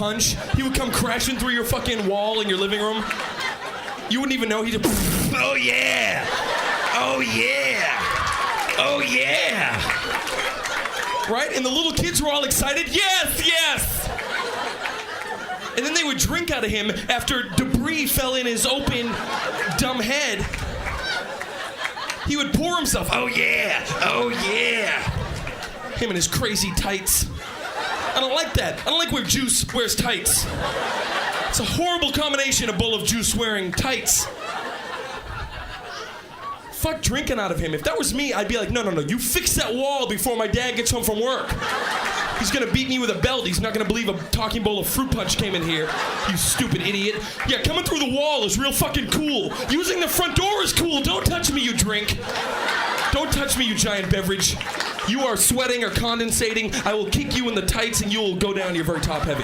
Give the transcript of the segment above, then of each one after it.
punch. He would come crashing through your fucking wall in your living room. You wouldn't even know. He'd just, oh yeah, oh yeah, oh yeah. Right? And the little kids were all excited. Yes, yes. And then they would drink out of him after debris fell in his open, dumb head. He would pour himself. Oh yeah, oh yeah. Him and his crazy tights. I don't like that. I don't like where Juice wears tights. It's a horrible combination, a bowl of Juice wearing tights. Fuck drinking out of him. If that was me, I'd be like, no, you fix that wall before my dad gets home from work. He's gonna beat me with a belt. He's not gonna believe a talking bowl of fruit punch came in here. You stupid idiot. Yeah, coming through the wall is real fucking cool. Using the front door is cool. Don't touch me, you drink. Don't touch me, you giant beverage. You are sweating or condensating. I will kick you in the tights and you will go down. You're very top heavy.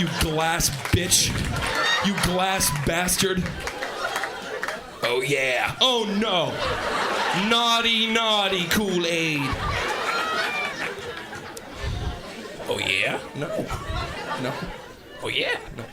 You glass bitch. You glass bastard. Oh yeah. Oh no. Naughty, naughty Kool-Aid. Oh yeah? No. No. Oh yeah? No.